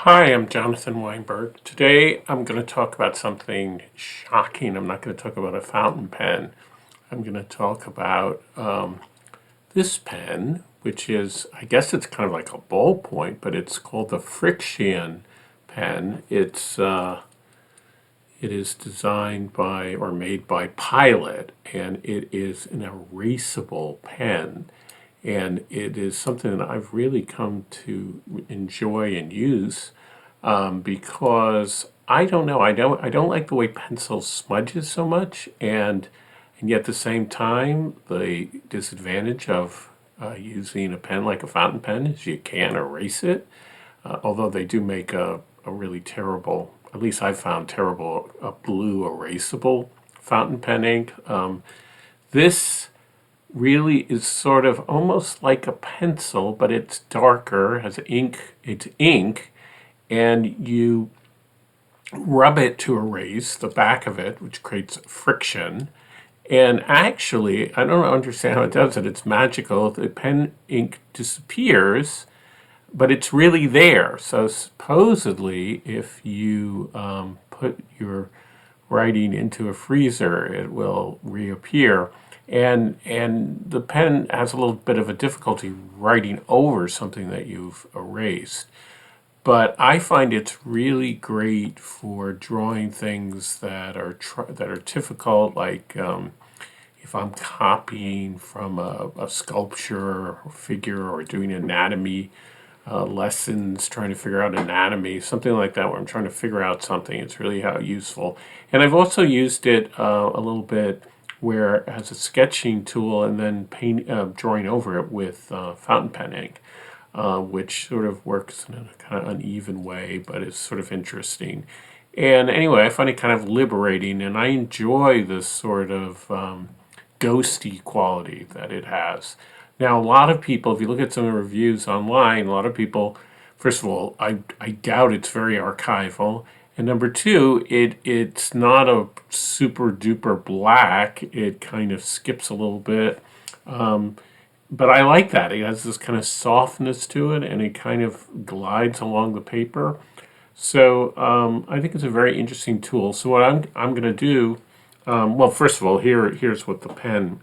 Hi, I'm Jonathan Weinberg. Today I'm going to talk about something shocking. I'm not going to talk about a fountain pen. I'm going to talk about this pen, which is, I guess it's kind of like a ballpoint, but it's called the Frixion pen. It is designed by or made by Pilot, and it is an erasable pen. And it is something that I've really come to enjoy and use because I don't know, I don't like the way pencil smudges so much, and yet at the same time, the disadvantage of using a pen like a fountain pen is you can't erase it. Although they do make a really terrible, at least I've found terrible, blue erasable fountain pen ink. This really is sort of almost like a pencil, but it's darker, has ink, it's ink, and you rub it to erase the back of it, which creates friction. And actually, I don't understand how it does it. It's magical. The pen ink disappears, but it's really there. So supposedly, if you put your writing into a freezer, it will reappear. And the pen has a little bit of a difficulty writing over something that you've erased. But I find it's really great for drawing things that are difficult, like if I'm copying from a sculpture or figure or doing anatomy lessons, trying to figure out anatomy, something like that, where I'm trying to figure out something. It's really how useful. And I've also used it a little bit where as a sketching tool and then drawing over it with fountain pen ink, which sort of works in a kind of uneven way, but is sort of interesting. And anyway, I find it kind of liberating, and I enjoy this sort of ghosty quality that it has. Now, a lot of people, if you look at some of the reviews online, a lot of people, first of all, I doubt it's very archival. And number two, it's not a super duper black. It kind of skips a little bit. But I like that. It has this kind of softness to it, and it kind of glides along the paper. So I think it's a very interesting tool. So what I'm going to do, well, first of all, here's what the pen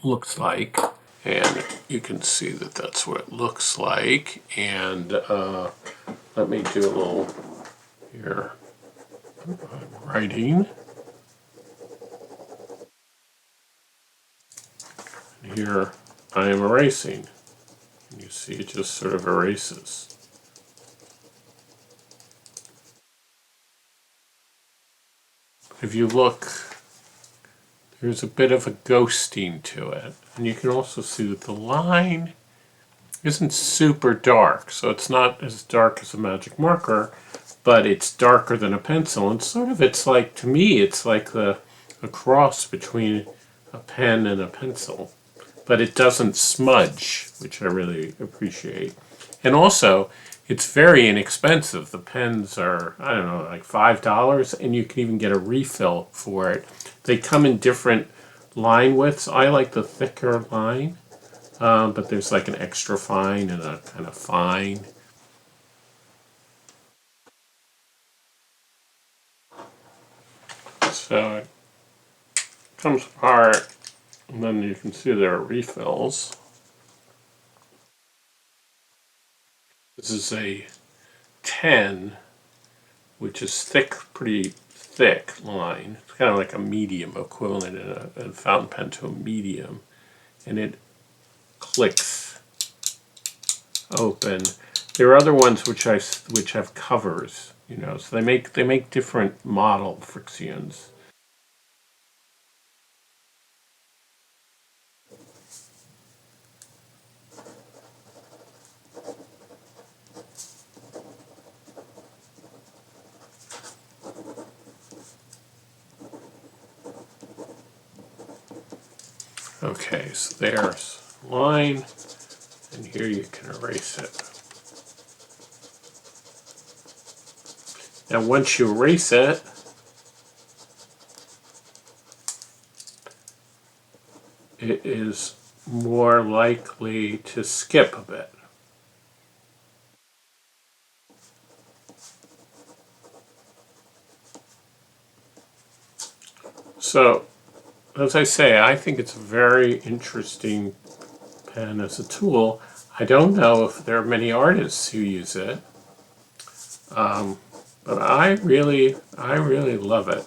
looks like, and you can see that that's what it looks like. And let me do a little here writing. Here I am erasing. You see, it just sort of erases. If you look, there's a bit of a ghosting to it. And you can also see that the line isn't super dark. So it's not as dark as a magic marker, but it's darker than a pencil. And sort of it's like, to me, it's like a cross between a pen and a pencil. But it doesn't smudge, which I really appreciate. And also, it's very inexpensive. The pens are, I don't know, like $5, and you can even get a refill for it. They come in different line widths. I like the thicker line, but there's like an extra fine and a kind of fine. So it comes apart, and then you can see there are refills. This is a 10, which is thick, pretty thick line. It's kind of like a medium equivalent in a fountain pen to a medium. And it clicks open. There are other ones which have covers, so they make different model Frixions. Okay, so there's line, and here you can erase it. Now once you erase it, it is more likely to skip a bit. So, as I say, I think it's a very interesting pen as a tool. I don't know if there are many artists who use it, but I really love it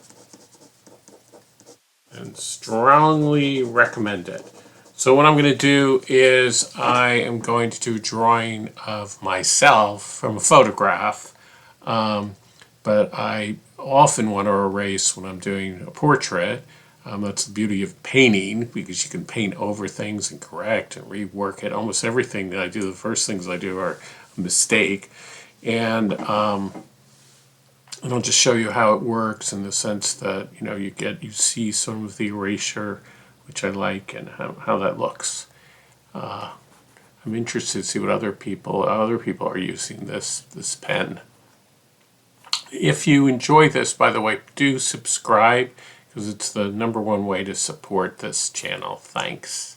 and strongly recommend it. So what I'm going to do is I am going to do a drawing of myself from a photograph, but I often want to erase when I'm doing a portrait. That's the beauty of painting, because you can paint over things and correct and rework it. Almost everything that I do, the first things I do are a mistake. And I'll just show you how it works in the sense that, you see some of the erasure, which I like, and how that looks. I'm interested to see what other people are using this pen. If you enjoy this, by the way, do subscribe, because it's the #1 way to support this channel. Thanks.